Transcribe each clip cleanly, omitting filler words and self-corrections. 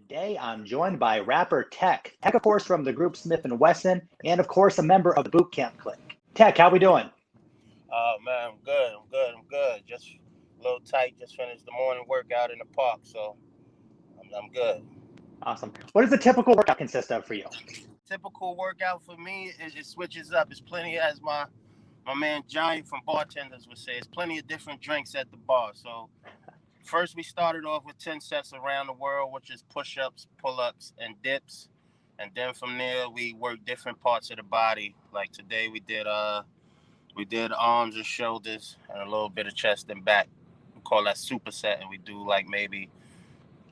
Today, I'm joined by rapper Tech. Tech, of course, from the group Smif-N-Wessun, and of course, a member of the boot camp Clik. Tech, how we doing? Man, I'm good. Just a little tight. Just finished the morning workout in the park, so I'm good. Awesome. What does a typical workout consist of for you? Typical workout for me is it switches up. It's plenty, as my man Giant from Bartenders would say. It's plenty of different drinks at the bar. So first we started off with 10 sets around the world, which is push-ups, pull-ups, and dips. And then from there we work different parts of the body. Like today we did arms and shoulders and a little bit of chest and back. We call that superset, and we do like maybe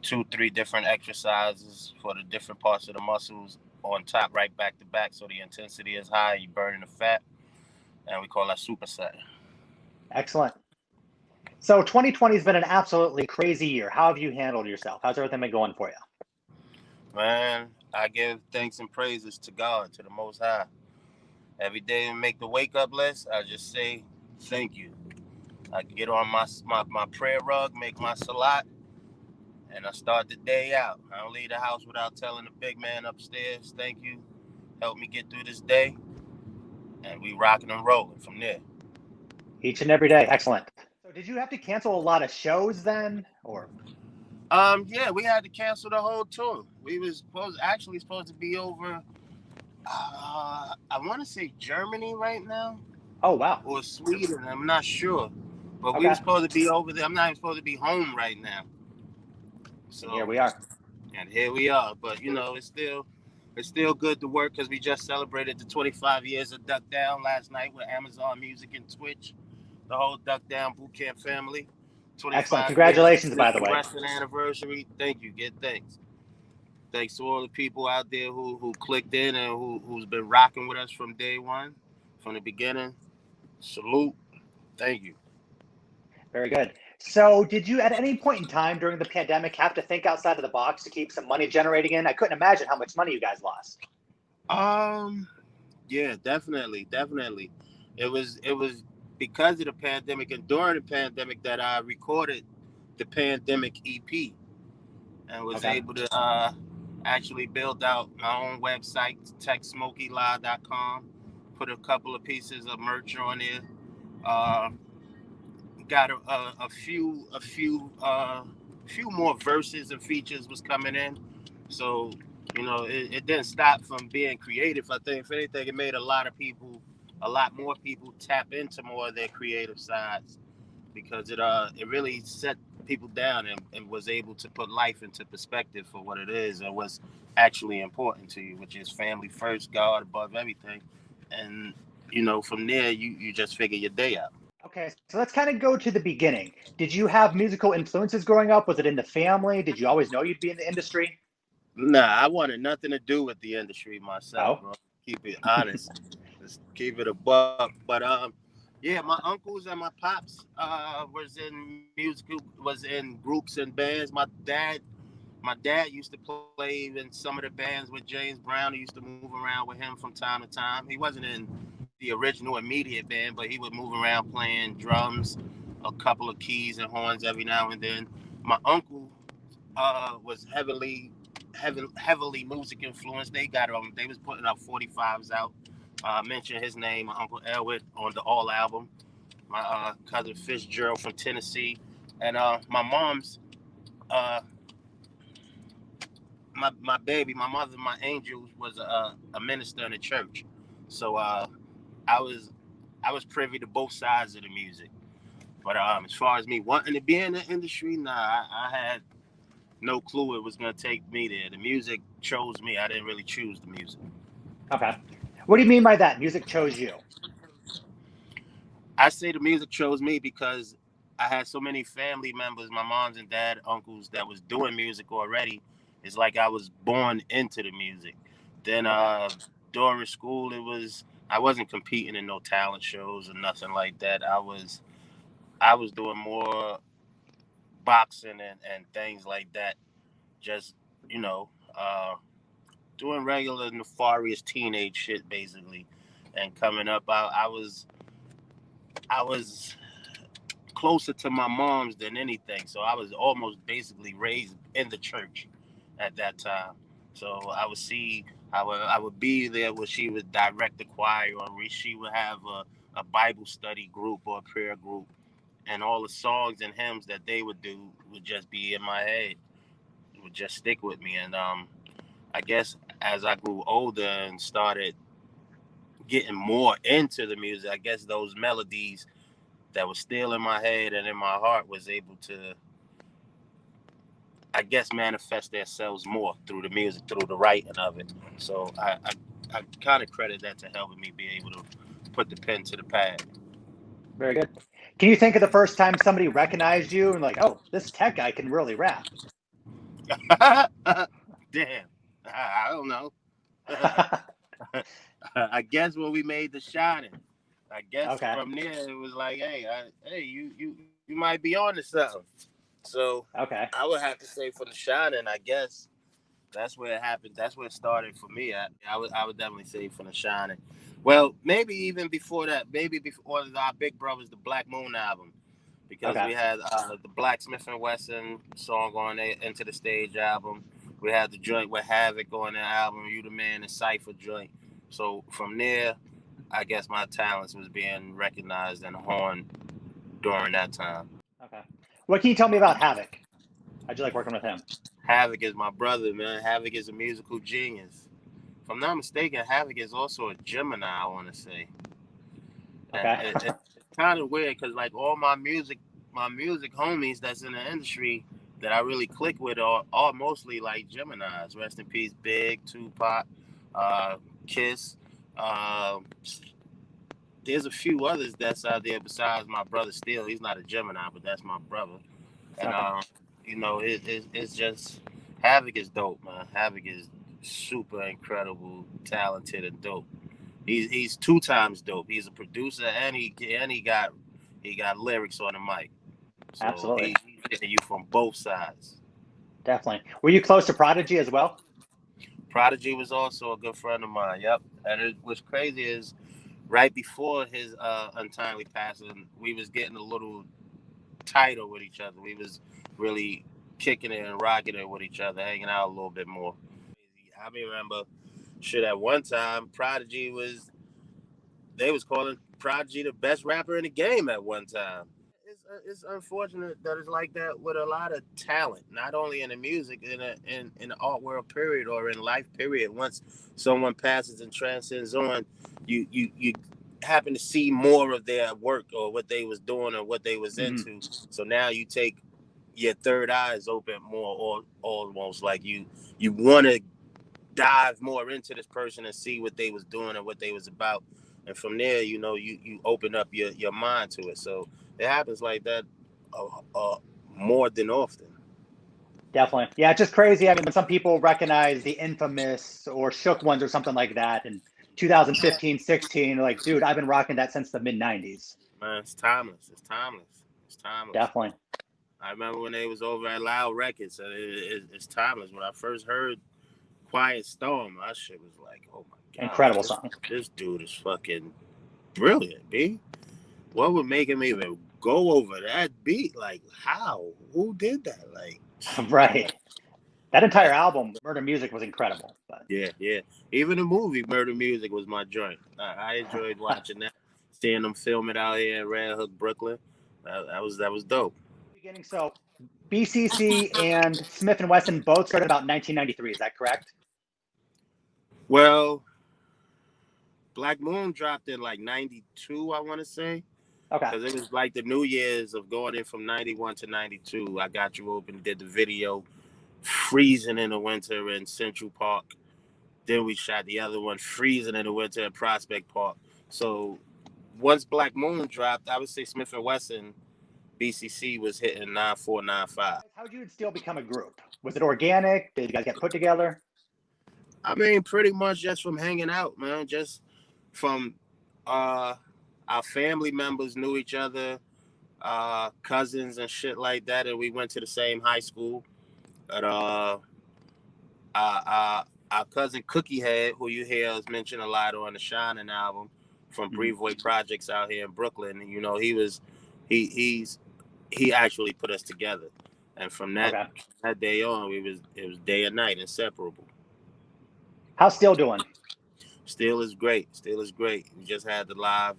2-3 different exercises for the different parts of the muscles on top, right back to back. So the intensity is high, you burning the fat, and we call that superset. Excellent. So 2020 has been an absolutely crazy year. How have you handled yourself? How's everything been going for you? Man, I give thanks and praises to God, to the Most High. Every day I make the wake up list, I just say thank you. I get on my prayer rug, make my salat, and I start the day out. I don't leave the house without telling the big man upstairs, thank you, help me get through this day, and we rocking and rolling from there. Each and every day. Excellent. So did you have to cancel a lot of shows then? Or Yeah, we had to cancel the whole tour. We was supposed to be over. I want to say Germany right now oh wow. or Sweden. I'm not sure, but we were Okay. supposed to be over there. I'm not even supposed to be home right now. And here So, we are. and here we are. But it's still good to work because we just celebrated the 25 years of Duck Down last night with Amazon Music and Twitch, the whole Duck Down Boot Camp family. Excellent. 25 years of Congratulations, by the way. Smif-N-Wessun anniversary. Thank you. Get thanks. Thanks to all the people out there who clicked in and who's been rocking with us from day one, from the beginning. Salute. Thank you. Very good. So did you at any point in time during the pandemic have to think outside of the box to keep some money generating in? I couldn't imagine how much money you guys lost. Yeah, definitely. It was because of the pandemic and during the pandemic that I recorded the pandemic EP and was Okay. able to actually build out my own website, techsmokylive.com. Put a couple of pieces of merch on there. Uh, got a few more verses and features was coming in, so it didn't stop from being creative. I think if anything, it made a lot more people tap into more of their creative sides because it really set people down and was able to put life into perspective for what it is and what's actually important to you, which is family first, God above everything, and from there you just figure your day out. Okay, so let's kind of go to the beginning. Did you have musical influences growing up? Was it in the family? Did you always know you'd be in the industry? Nah, I wanted nothing to do with the industry myself, Oh, bro. Keep it honest. Just keep it a buck. But yeah, my uncles and my pops was in groups and bands. My dad used to play in some of the bands with James Brown. He used to move around with him from time to time. He wasn't in the original immediate band, but he would move around playing drums, a couple of keys and horns every now and then. My uncle was heavily music influenced. They was putting up 45s out. Mention his name, my uncle Elwood on the All album. My cousin Fitzgerald from Tennessee, and my mom's uh, my baby, my mother, my angel was a minister in the church. So I was I was privy to both sides of the music. But as far as me wanting to be in the industry, nah, I had no clue it was gonna take me there. The music chose me. I didn't really choose the music. okay. What do you mean by that? Music chose you. I say the music chose me because I had so many family members, my moms and dad, uncles that was doing music already. It's like I was born into the music. Then Okay. during school, I wasn't competing in no talent shows or nothing like that. I was doing more boxing and things like that. Just you know, uh, doing regular nefarious teenage shit basically. And coming up, I was closer to my mom's than anything. So I was almost basically raised in the church at that time. So I would see, I would be there where she would direct the choir, or she would have a Bible study group or a prayer group, and all the songs and hymns that they would do would just be in my head, would just stick with me. And I guess as I grew older and started getting more into the music, I guess those melodies that were still in my head and in my heart was able to, I guess, manifest themselves more through the music, through the writing of it. So I kind of credit that to helping me be able to put the pen to the pad. Very good. Can you think of the first time somebody recognized you and like, oh, this tech guy can really rap? Damn, I don't know. I guess when we made The Shining, I guess from there it was like, hey, you might be on to something. So I would have to say for The Shining, I guess that's where it happened. That's where it started for me. I would definitely say for The Shining. Well, maybe even before that, maybe before our Big Brothers, the Black Moon album, because we had the Black Smif-N-Wessun song on there, Into the Stage album. We had the joint with Havoc on that album, You the Man, and Cypher joint. So from there, I guess my talents was being recognized and honed during that time. Okay. What can you tell me about Havoc? How'd you like working with him? Havoc is my brother, man. Havoc is a musical genius. If I'm not mistaken, Havoc is also a Gemini, I want to say. Okay. It's kind of weird because like all my music homies that's in the industry that I really click with are mostly like Geminis. Rest in peace, Big, Tupac, Kiss. There's a few others that's out there besides my brother Steele. He's not a Gemini, but that's my brother. And you know, it's just Havoc is dope, man. Havoc is super incredible, talented, and dope. He's 2 times dope. He's a producer and he got lyrics on the mic. So absolutely, he's hitting you from both sides. Definitely. Were you close to Prodigy as well? Prodigy was also a good friend of mine. Yep. And what's crazy is right before his untimely passing, we was getting a little tighter with each other. We was really kicking it and rocking it with each other, hanging out a little bit more. I remember shit at one time, they was calling Prodigy the best rapper in the game at one time. It's unfortunate that it's like that with a lot of talent, not only in the music, in the art world period or in life period. Once someone passes and transcends on, you happen to see more of their work or what they was doing or what they was into. So now you take your third eyes open more, or almost like you want to dive more into this person and see what they was doing and what they was about. And from there, you know, you open up your mind to it. So it happens like that more than often. Definitely. Yeah, it's just crazy. I mean, when some people recognize the infamous or Shook ones or something like that in 2015, 16, like, dude, I've been rocking that since the mid-90s. Man, it's timeless. It's timeless. It's timeless. Definitely. I remember when they was over at Loud Records. It's timeless. When I first heard Quiet Storm, my shit was like, oh my God. Incredible song. This dude is fucking brilliant, B. What would make him even go over that beat? Like, how? Who did that? Like, right. That entire album, Murder Music, was incredible. But. Yeah. Even the movie Murder Music was my joint. I enjoyed watching that, seeing them film it out here in Red Hook, Brooklyn. That was dope. Beginning, so BCC and Smif-N-Wessun both started about 1993. Is that correct? Well, Black Moon dropped in like 92, I want to say. Okay. Because it was like the New Year's of going in from 91 to 92. I Got You Open, did the video, freezing in the winter in Central Park. Then we shot the other one, freezing in the winter at Prospect Park. So once Black Moon dropped, I would say Smif-N-Wessun, BCC was hitting 94, 95. How did you and Steele become a group? Was it organic? Did you guys get put together? I mean, pretty much just from hanging out, man. Just from our family members knew each other, cousins and shit like that, and we went to the same high school. But our cousin Cookie Head, who you hear us mention a lot on the Shining album, from Breezeway Projects out here in Brooklyn. You know, he's he actually put us together. And from that Okay. that day on, it was day and night, inseparable. How's Steel doing? Still is great. Still is great. We just had the live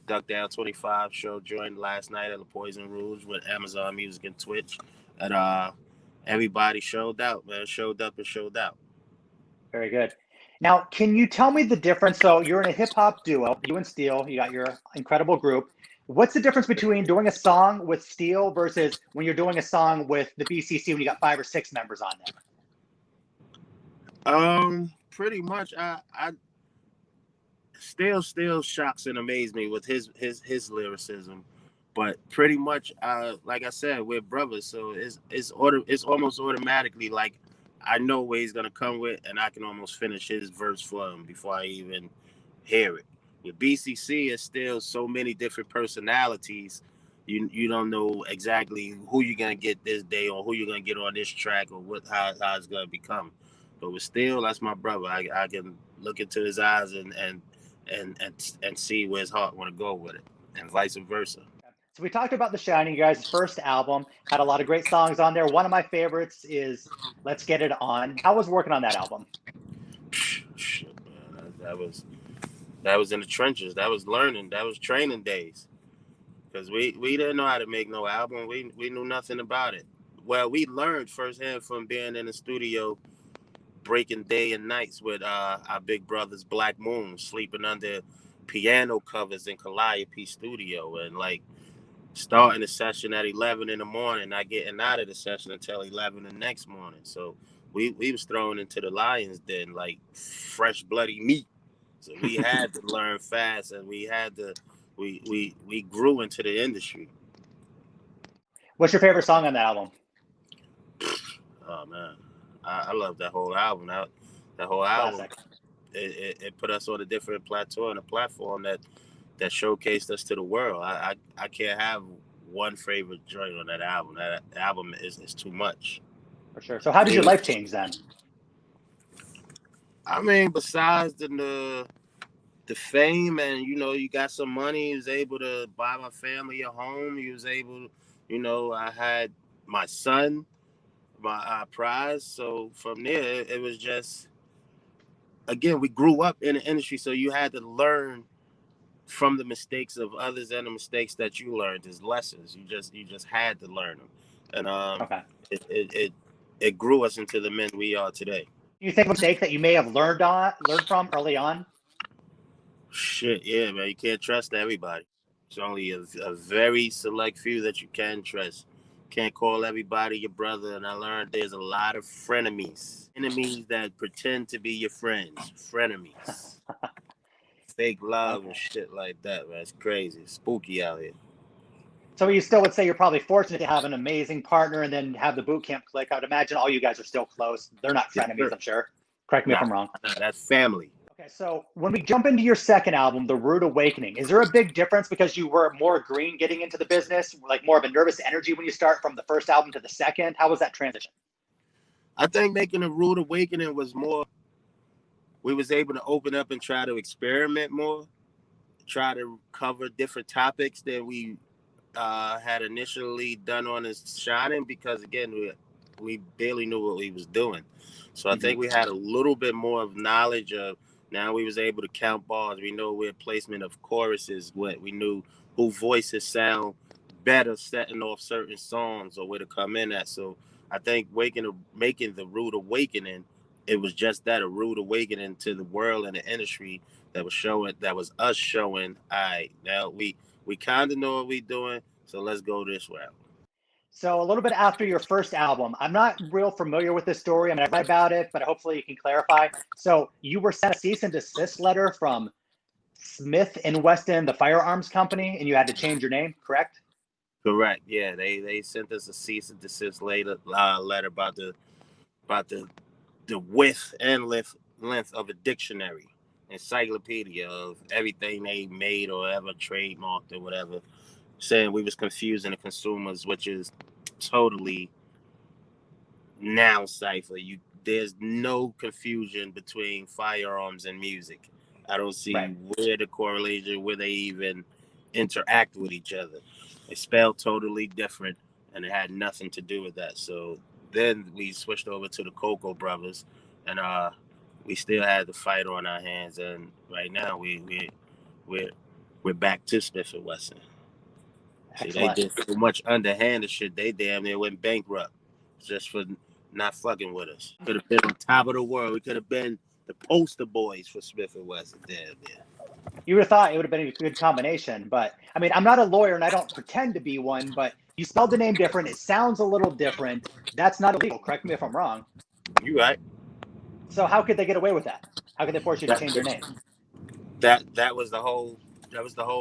Duck Down 25 show joined last night at the Poison Rouge with Amazon Music and Twitch. And everybody showed out, man. Showed up and showed out. Very good. Now, can you tell me the difference? So you're in a hip hop duo, you and Steel, you got your incredible group. What's the difference between doing a song with Steel versus when you're doing a song with the BCC when you got 5 or 6 members on there? Pretty much I still shocks and amazes me with his lyricism. But pretty much, like I said, we're brothers, so it's almost automatically like I know where he's gonna come with, and I can almost finish his verse for him before I even hear it. With BCC, it's still so many different personalities. You don't know exactly who you're gonna get this day, or who you're gonna get on this track, or how it's gonna become. But with Still, that's my brother. I can look into his eyes and see where his heart want to go with it, and vice versa. So we talked about The Shining, you guys' first album, had a lot of great songs on there. One of my favorites is Let's Get It On. How was working on that album? Shit, man, that was in the trenches. That was learning. That was training days. Because we didn't know how to make no album. We knew nothing about it. Well, we learned firsthand from being in the studio, breaking day and nights with our big brothers Black Moon, sleeping under piano covers in Calliope Studio, and like starting the session at 11 in the morning, not getting out of the session until 11 the next morning. So we was thrown into the lion's den like fresh bloody meat. So we had to learn fast, and we had to we grew into the industry. What's your favorite song on that album? Oh man, I love that whole album. That whole album, it put us on a different plateau and a platform that showcased us to the world. I can't have one favorite joint on that album. That album is too much. For sure. So how did your life change then? I mean, besides the fame, and you got some money, you was able to buy my family a home. You was able, I had my son, my prize. So from there, it was just, again, we grew up in the industry, so you had to learn from the mistakes of others and the mistakes that you learned as lessons. You just had to learn them, and Okay. it grew us into the men we are today. Do you think a mistake that you may have learned from early on? Shit, yeah, man. You can't trust everybody. It's only a very select few that you can trust. Can't call everybody your brother. And I learned there's a lot of frenemies. Enemies that pretend to be your friends. Frenemies. Fake love and shit like that, man. It's crazy. It's spooky out here. So you still would say you're probably fortunate to have an amazing partner and then have the boot camp Clik. I would imagine all you guys are still close. They're not frenemies, sure. I'm sure. Correct me if I'm wrong. That's family. Okay, so when we jump into your second album, The Rude Awakening, is there a big difference because you were more green getting into the business, like more of a nervous energy when you start from the first album to the second? How was that transition? I think making The Rude Awakening was more, we was able to open up and try to experiment more, try to cover different topics that we had initially done on his Shining, because again, we barely knew what we was doing. So I think we had a little bit more of knowledge of, now we was able to count bars. We know where placement of choruses went. We knew who voices sound better setting off certain songs or where to come in at. So I think making The Rude Awakening, it was just that, a rude awakening to the world and the industry that was us showing, all right, now we kind of know what we're doing, so let's go this route. So a little bit after your first album, I'm not real familiar with this story. I mean, I read about it, but hopefully you can clarify. So you were sent a cease and desist letter from Smif-N-Wessun, the firearms company, and you had to change your name, correct? Correct. Yeah, they sent us a cease and desist letter about the width and length of a dictionary, encyclopedia of everything they made or ever trademarked or whatever, saying we was confusing the consumers, which is totally now cipher. There's no confusion between firearms and music. I don't see where the correlation, where they even interact with each other. It spelled totally different, and it had nothing to do with that. So then we switched over to the Cocoa Brothers, and we still had the fight on our hands. And right now we're back to Smif-N-Wessun. See, they did so much underhanded shit. They damn near went bankrupt just for not fucking with us. Could have been on top of the world. We could have been the poster boys for Smif-N-Wessun. Damn, yeah. You would have thought it would have been a good combination, but I mean, I'm not a lawyer and I don't pretend to be one, but you spelled the name different. It sounds a little different. That's not illegal. Correct me if I'm wrong. You right. So how could they get away with that? How could they force you to change your name? That was the whole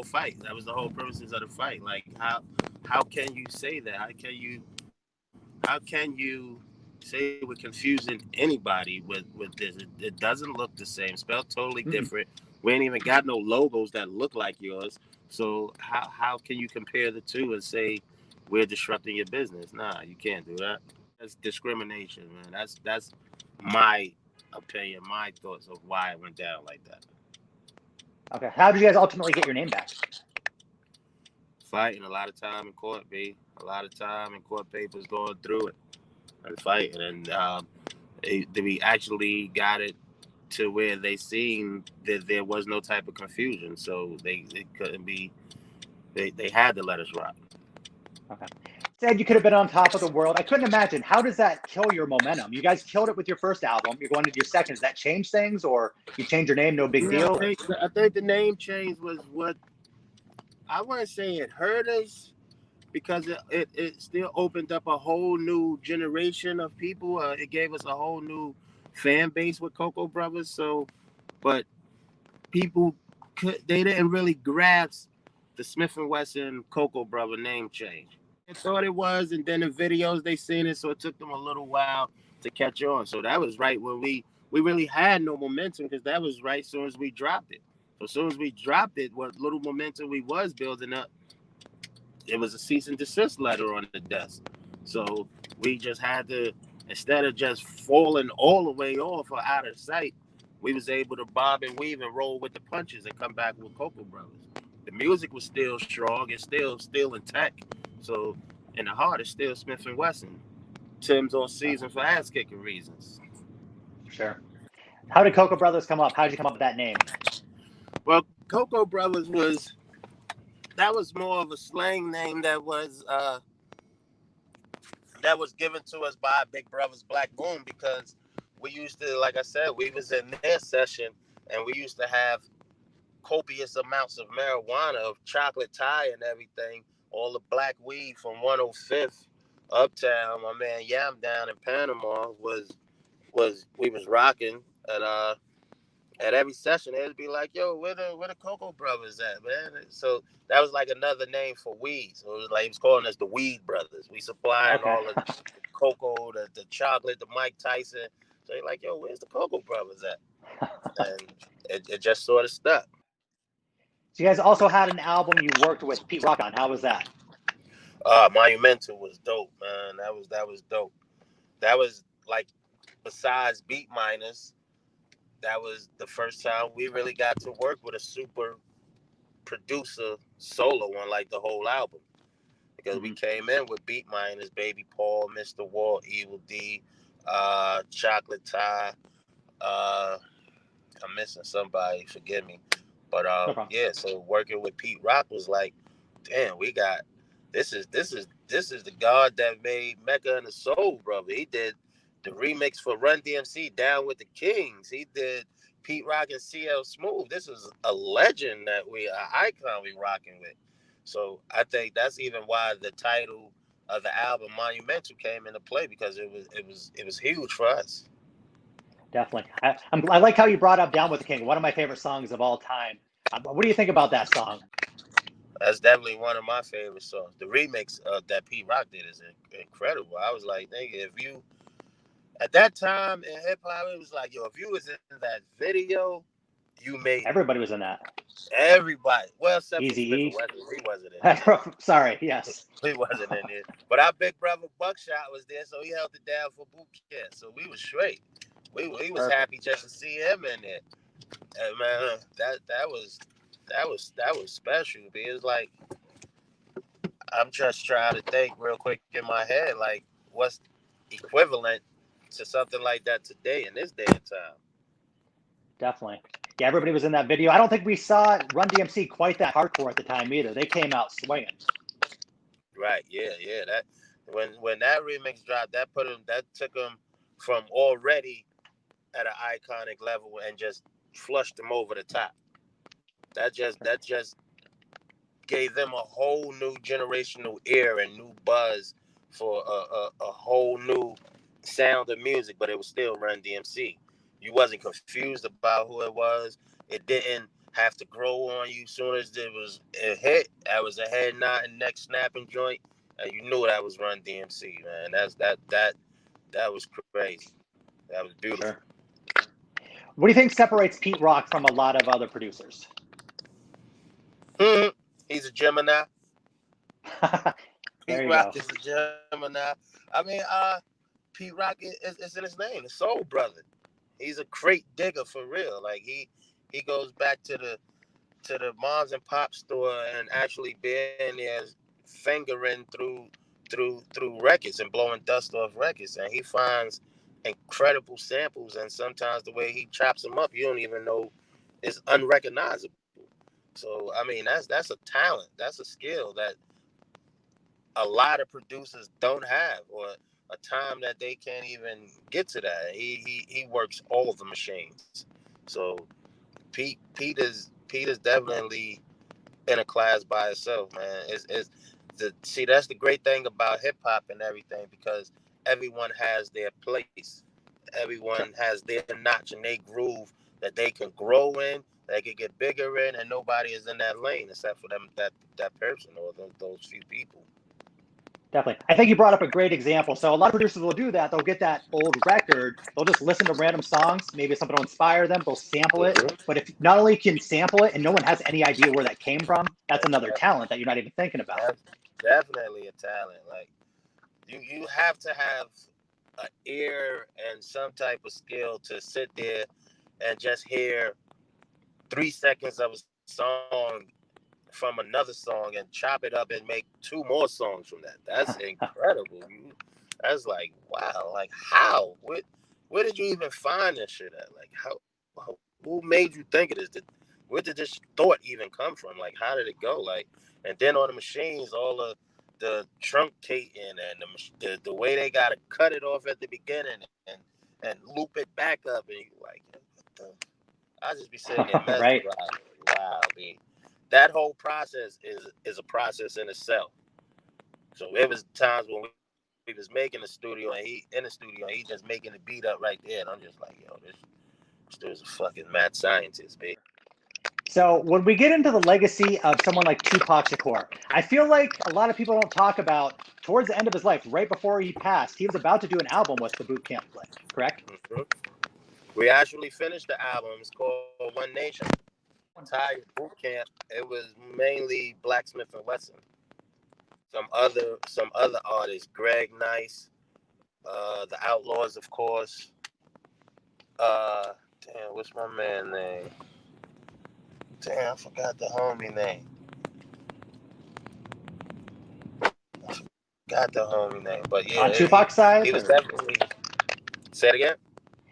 fight. That was the whole purposes of the fight. Like how can you say that? How can you say we're confusing anybody with this? It doesn't look the same. Spelled totally different. We ain't even got no logos that look like yours. So how can you compare the two and say we're disrupting your business? Nah, you can't do that. That's discrimination, man. That's my opinion, my thoughts of why it went down like that. Okay. How did you guys ultimately get your name back? Fighting a lot of time in court, B. A lot of time in court papers going through it and fighting. And we actually got it to where they seen that there was no type of confusion. So they couldn't be, they had to let us rock. Okay. Said you could have been on top of the world. I couldn't imagine. How does that kill your momentum? You guys killed it with your first album. You're going into your second. Does that change things, or you change your name? No big deal. I think the name change was what I want to say. It hurt us because it still opened up a whole new generation of people. It gave us a whole new fan base with Cocoa Brothers. So, but people they didn't really grasp the Smif-N-Wessun Cocoa Brother name change. They thought it was, and then the videos they seen it, so it took them a little while to catch on. So that was right when we really had no momentum, because that was right as soon as we dropped it. So as soon as we dropped it, what little momentum we was building up, it was a cease and desist letter on the desk. So we just had to, instead of just falling all the way off or out of sight, we was able to bob and weave and roll with the punches and come back with Cocoa Brothers. The music was still strong. It's still intact. So in the heart, it's still Smif-N-Wessun. Tim's on season for ass-kicking reasons. Sure. How did Cocoa Brothers come up? How did you come up with that name? Well, Cocoa Brothers was more of a slang name that was given to us by Big Brother's Black Boom, because we used to, like I said, we was in their session and we used to have copious amounts of marijuana, of chocolate tie and everything, all the black weed from 105th Uptown. My man Yam down in Panama we was rocking, and at every session they'd be like, yo, where the Cocoa Brothers at, man? So that was like another name for weed. So it was like, he was calling us the Weed Brothers. We supplied all of the cocoa, the chocolate, the Mike Tyson. So they're like, yo, where's the Cocoa Brothers at? And it just sort of stuck. So you guys also had an album you worked with Pete Rock on. How was that? Monumental was dope, man. That was dope. That was like, besides Beat Miners, that was the first time we really got to work with a super producer solo on like the whole album. Because we came in with Beat Miners, Baby Paul, Mr. Walt, Evil D, Chocolate Tie. I'm missing somebody, forgive me. But yeah, so working with Pete Rock was like, damn, we got this is the God that made Mecca and the Soul Brother. He did the remix for Run DMC, Down with the Kings. He did Pete Rock and CL Smooth. This is a legend that an icon we rocking with. So I think that's even why the title of the album Monumental came into play, because it was huge for us. Definitely. I like how you brought up Down with the King, one of my favorite songs of all time. What do you think about that song? That's definitely one of my favorite songs. The remix that Pete Rock did is incredible. I was like, nigga, if you, at that time in hip hop, it was like, yo, if you was in that video, you made everybody was in that. Everybody. Well, except Easy-E. He wasn't in there. Sorry, yes. He wasn't in there. But our big brother Buckshot was there, so he held it down for boot camp. So we was straight. We was happy just to see him in there. And man, that was special. It was like, I'm just trying to think real quick in my head, like what's equivalent to something like that today in this day and time. Definitely. Yeah, everybody was in that video. I don't think we saw Run DMC quite that hardcore at the time either. They came out swinging. Right. Yeah. That when that remix dropped, that took them from already at an iconic level and just flushed them over the top. That just gave them a whole new generational ear and new buzz for a whole new sound of music, but it was still Run DMC. You wasn't confused about who it was. It didn't have to grow on you. Soon as it was a hit, that was a head nodding, neck snapping joint, and you knew that was Run DMC, man. That was crazy. That was beautiful. Sure. What do you think separates Pete Rock from a lot of other producers? He's a Gemini. Pete Rock is a Gemini. I mean, Pete Rock is in his name, the Soul Brother. He's a crate digger for real. Like he goes back to the moms and pop store and actually being there fingering through records and blowing dust off records, and he finds incredible samples, and sometimes the way he chops them up, you don't even know it's unrecognizable. So I mean, that's a talent, that's a skill that a lot of producers don't have, or a time that they can't even get to that. He works all of the machines. So Pete is definitely in a class by itself, man. See, that's the great thing about hip hop and everything, because everyone has their place. Everyone has their notch and their groove that they can grow in, they can get bigger in, and nobody is in that lane except for them, that person or those few people. Definitely. I think you brought up a great example. So a lot of producers will do that. They'll get that old record. They'll just listen to random songs. Maybe something will inspire them. They'll sample it. But if not only can sample it and no one has any idea where that came from, that's another talent that you're not even thinking about. That's definitely a talent. Like you have to have an ear and some type of skill to sit there and just hear 3 seconds of a song from another song and chop it up and make 2 more songs from that. That's incredible. That's like, wow. Like, how? Where did you even find this shit at? Like, how who made you think of this? Where did this thought even come from? Like, how did it go? Like, and then on the machines, all of the truncating and the way they gotta cut it off at the beginning and loop it back up, and you like, I just be sitting there mesmerized. Right. Wow, man. That whole process is a process in itself. So it was times when we was making the studio and he just making the beat up right there, and I'm just like, yo, this dude's a fucking mad scientist, baby. So when we get into the legacy of someone like Tupac Shakur, I feel like a lot of people don't talk about towards the end of his life, right before he passed, he was about to do an album with the Boot Camp Clik, correct? Mm-hmm. We actually finished the album. It's called One Nation. Entire boot camp. It was mainly Black Smif-N-Wessun. Some other artists, Greg Nice, the Outlaws, of course. Damn, what's my man name? Damn, I forgot the homie name. But yeah. On Tupac's side? He was definitely. Say it again?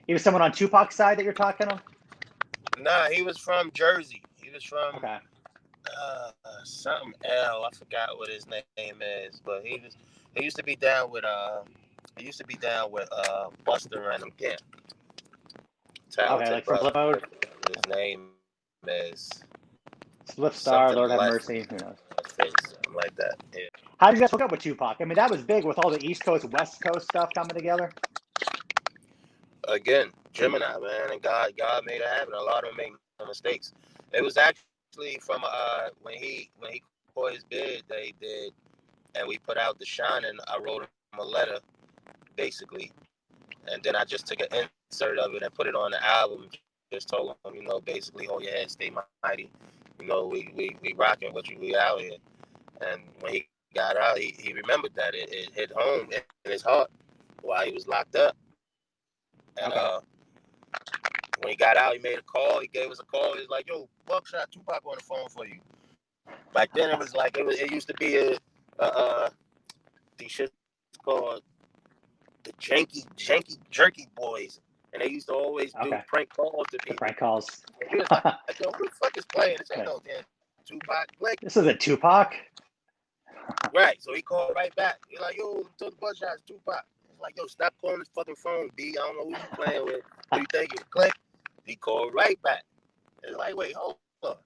He was someone on Tupac's side that you're talking of? Nah, he was from Jersey. He was from something L. I forgot what his name is, but he used to be down with Buster and them Camp. Talented like from Flip Mode? His name is Spliff Star, Lord have mercy. Who knows? Something like that. Yeah. How did you guys hook up with Tupac? I mean, that was big with all the East Coast, West Coast stuff coming together. Again, Gemini, man, and God made it happen. A lot of them made mistakes. It was actually from when he caught his bid, they did, and we put out The Shine, and I wrote him a letter, basically, and then I just took an insert of it and put it on the album. Just told him, basically, hold your head, stay mighty. We rocking with you, we out here. And when he got out, he remembered that it hit home in his heart while he was locked up. And when he got out, he made a call. He gave us a call. He was like, "Yo, Buckshot, Tupac on the phone for you." Back then, it was like it used to be These shits called the Janky Jerky Boys, and they used to always do prank calls to people. The prank calls. And he was like, yo, who the fuck is playing? This ain't no damn Tupac. Like, this is a Tupac? Right, so he called right back. He's like, yo, took the bus shots, Tupac. He's like, yo, stop calling this fucking phone, B. I don't know who you playing with. Who you think it's Clik? He called right back. It's like, wait, hold on.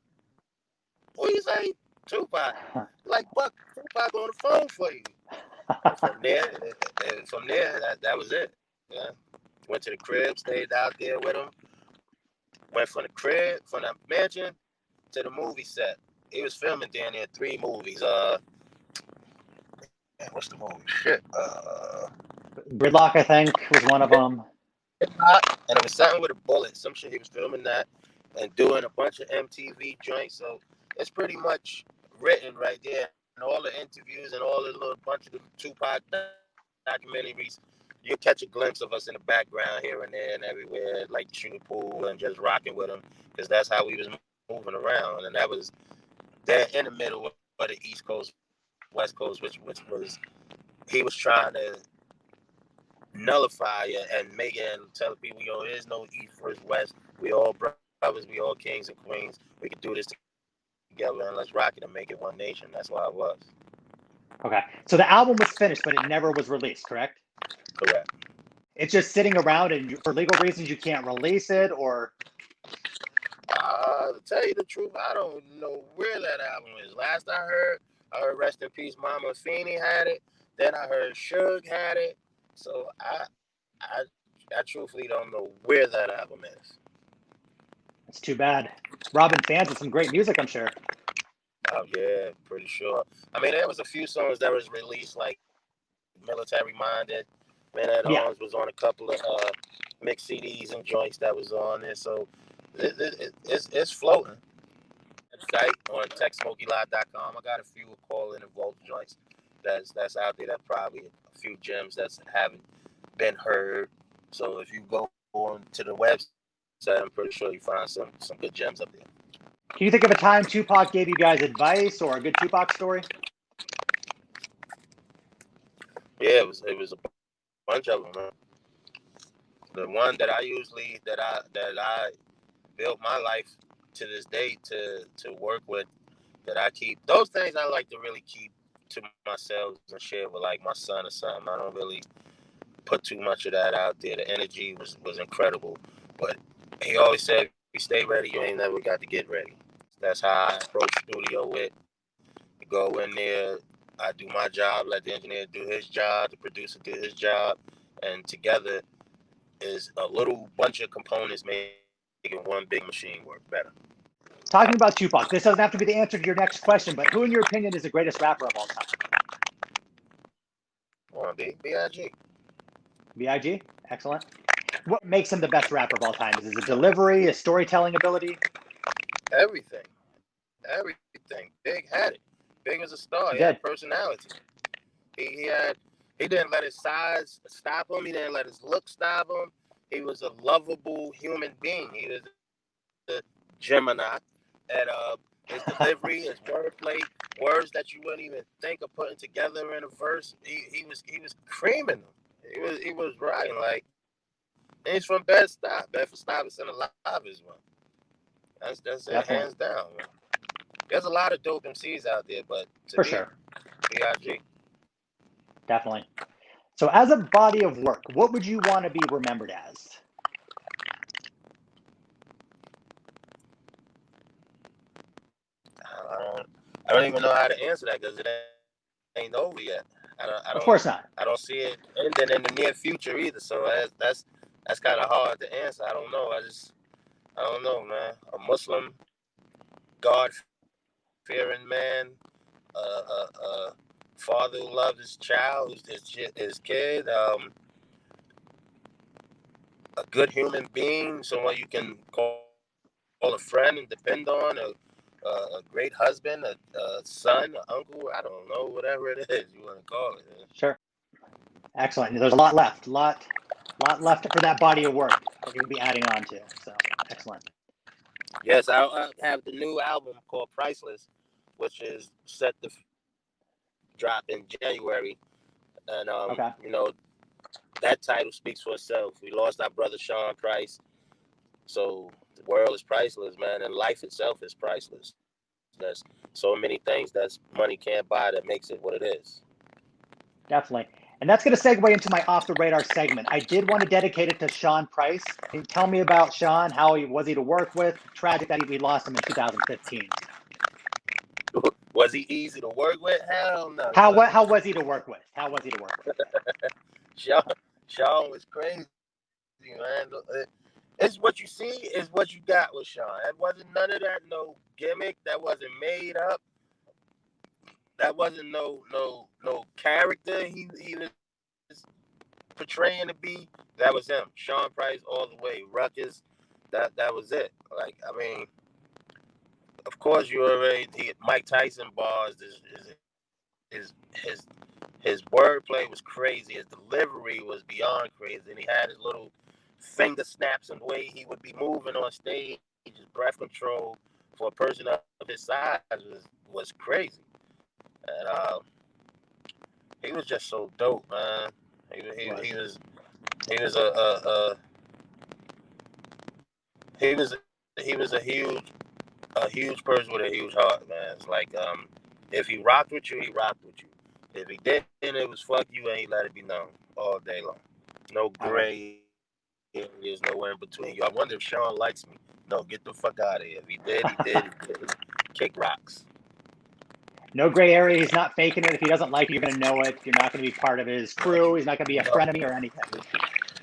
What you say? Tupac. Like, Buck, Tupac on the phone for you. From there, that was it. Yeah. Went to the crib, stayed out there with him. Went from the crib, from the mansion to the movie set. He was filming down there 3 movies. What's the movie? Shit. Gridlock, I think, was one of them. And it was something with a bullet. Some shit. He was filming that and doing a bunch of MTV joints. So it's pretty much written right there. And all the interviews and all the little bunch of the Tupac documentaries, you catch a glimpse of us in the background here and there and everywhere, like shooting pool and just rocking with him, because that's how we was moving around. And that was there in the middle of the East Coast, West Coast, which was, he was trying to nullify it and make it and tell people, yo, there's no East versus West. We all brothers, we all kings and queens. We can do this together and let's rock it and make it one nation. That's why it was. Okay. So the album was finished, but it never was released, correct? Correct. It's just sitting around, and for legal reasons, you can't release it, or? To tell you the truth, I don't know where that album is. Last I heard Rest in Peace Mama Feeney had it. Then I heard Suge had it. So I truthfully don't know where that album is. It's too bad. Robin fans with some great music, I'm sure. Oh yeah, pretty sure. I mean, there was a few songs that was released, like Military Minded. Man at Arms was on a couple of mixed CDs and joints that was on there. So it's floating. Site on techsmokylive.com. I got a few call in and vault joints that's out there. That probably a few gems that haven't been heard. So if you go on to the website, I'm pretty sure you find some good gems up there. Can you think of a time Tupac gave you guys advice or a good Tupac story? Yeah, it was a bunch of them, man. The one that I built my life to this day to work with, that I keep, those things I like to really keep to myself and share with like my son or something. I don't really put too much of that out there. The energy was incredible, but he always said, if you stay ready, you ain't never got to get ready. That's how I approach studio with. You go in there, I do my job, let the engineer do his job, the producer do his job, and together is a little bunch of components making one big machine work better. Talking about Tupac, this doesn't have to be the answer to your next question, but who, in your opinion, is the greatest rapper of all time? B.I.G. B.I.G.? Excellent. What makes him the best rapper of all time? Is it his delivery, his storytelling ability? Everything. Big had it. Big as a star. He had personality. He didn't let his size stop him. He didn't let his look stop him. He was a lovable human being. He was a Gemini. And his delivery, his wordplay, words that you wouldn't even think of putting together in a verse. He was creaming them. He was writing like, he's from Bed-Stuy. Bedford-Stuyvesant alive is one. That's it, hands down, man. There's a lot of dope MCs out there, but to me, sure, B.I.G. Definitely. So as a body of work, what would you want to be remembered as? I don't even know how to answer that because it ain't over yet. Of course not. I don't see it ending in the near future either. So that's kind of hard to answer. I don't know. I don't know, man. A Muslim, God-fearing man, a father who loves his child, his kid, a good human being, someone you can call a friend and depend on, a great husband, a son, an uncle, I don't know, whatever it is you want to call it. Sure. Excellent. There's a lot left. Lot left for that body of work that you'll be adding on to. So excellent. Yes, I have the new album called Priceless, which is set to dropped in January, and Okay. you know, that title speaks for itself. We lost our brother Sean Price, so the world is priceless, man, and life itself is priceless. There's so many things that money can't buy that makes it what it is. Definitely. And that's going to segue into my off the radar segment. I did want to dedicate it to Sean Price. Can you tell me about Sean? How was he to work with? Tragic that we lost him in 2015. Was he easy to work with? Hell no. How was he to work with? How was he to work with? Sean was crazy, man. It's what you see is what you got with Sean. That wasn't none of that, no gimmick. That wasn't made up. That wasn't no character he was portraying to be. That was him. Sean Price all the way. Ruckus. That was it. Like, I mean, of course you already Mike Tyson bars. His wordplay was crazy. His delivery was beyond crazy. And he had his little finger snaps and the way he would be moving on stage. His breath control for a person of his size was crazy. And he was just so dope, man. He was a huge person with a huge heart, man. It's like if he rocked with you, he rocked with you. If he didn't, it was fuck you, and he let it be known all day long. No gray areas, nowhere in between you. I wonder if Sean likes me. No, get the fuck out of here. If he did, he did. Kick rocks. No gray area. He's not faking it. If he doesn't like you, you're going to know it. You're not going to be part of his crew. He's not going to be a frenemy or anything.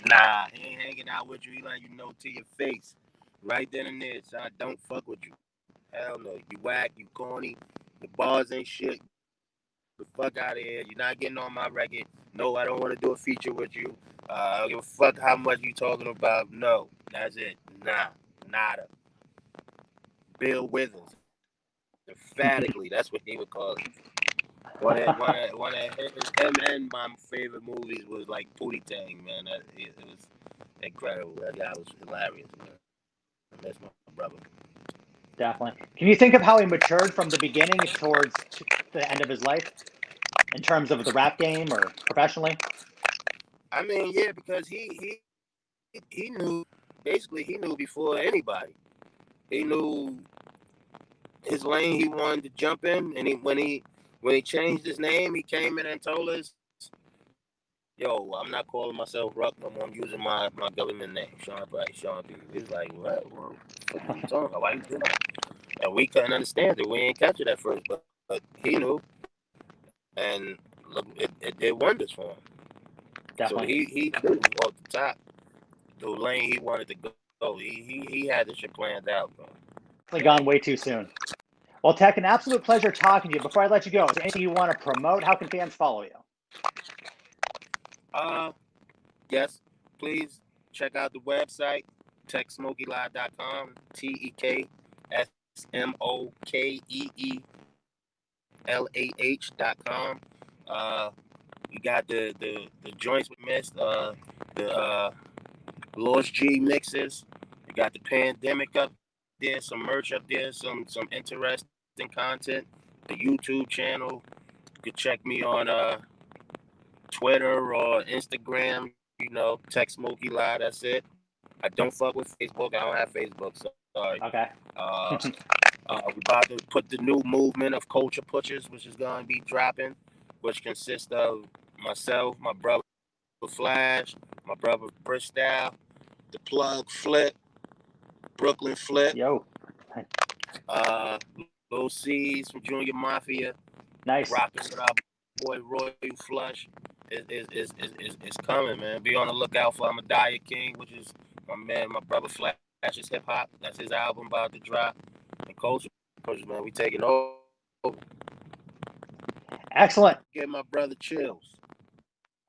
Nah, he ain't hanging out with you. He let you know to your face. Right then and there, son. Don't fuck with you. Hell no. You whack, you corny. The bars ain't shit. The fuck out of here. You're not getting on my record. No, I don't want to do a feature with you. I don't give a fuck how much you talking about. No, that's it. Nah, nada. Bill Withers. Emphatically, that's what he would call it. One of him and my favorite movies was like Pootie Tang, man. It was incredible. That guy was hilarious, man. That's my brother. Definitely. Can you think of how he matured from the beginning towards the end of his life in terms of the rap game or professionally? I mean, yeah, because he knew, basically he knew before anybody. He knew his lane he wanted to jump in, and when he changed his name, he came in and told us, "Yo, I'm not calling myself Ruck no more. I'm using my government name, Sean Price, Sean Deep." He's like, "What? What are you talking about? Why you doing that?" And we couldn't understand it. We ain't catch it at first, but he knew, and look, it did wonders for him. Definitely. So he knew off the top the lane he wanted to go. He had this shit planned out, bro. Gone way too soon. Well, Tech, an absolute pleasure talking to you. Before I let you go, is there anything you want to promote? How can fans follow you? Yes, please check out the website, techsmokylive.com, TEKSMOKEELAH.com. We got the joints we missed, the Lost G mixes. We got the pandemic up there, some merch up there, some interesting content. The YouTube channel. You can check me on Twitter or Instagram. You know, Tech Smoky Live. That's it. I don't fuck with Facebook. I don't have Facebook. So sorry. Okay. We about to put the new movement of Culture Pushers, which is going to be dropping, which consists of myself, my brother Flash, my brother Bristol, the Plug Flip, Brooklyn Flip, Yo. Lil C's from Junior Mafia, Nice. rocking with our boy Roy Flush. It's coming, man. Be on the lookout for Amadaya King, which is my brother Flash's Hip Hop. That's his album about to drop. And Culture Pushers, man, we taking over. Excellent. Get my brother Chills.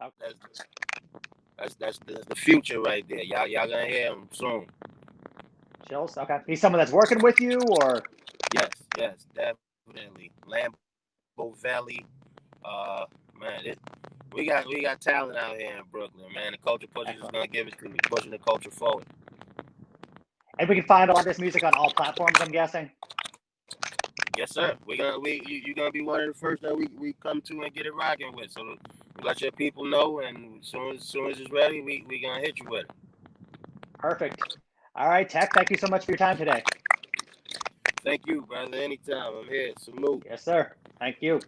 Okay. That's the future right there. Y'all gonna hear him soon. Chills. Okay. He's someone that's working with you, or? Yes, definitely. Lambeau Valley. Man, we got talent out here in Brooklyn, man. The Culture Pushers is gonna give it to me, pushing the culture forward. And we can find all this music on all platforms, I'm guessing. Yes, sir. You're gonna be one of the first that we come to and get it rocking with. So let your people know, and as soon as it's ready, we gonna hit you with it. Perfect. All right, Tech. Thank you so much for your time today. Thank you, brother. Anytime. I'm here. Salute. Yes, sir. Thank you.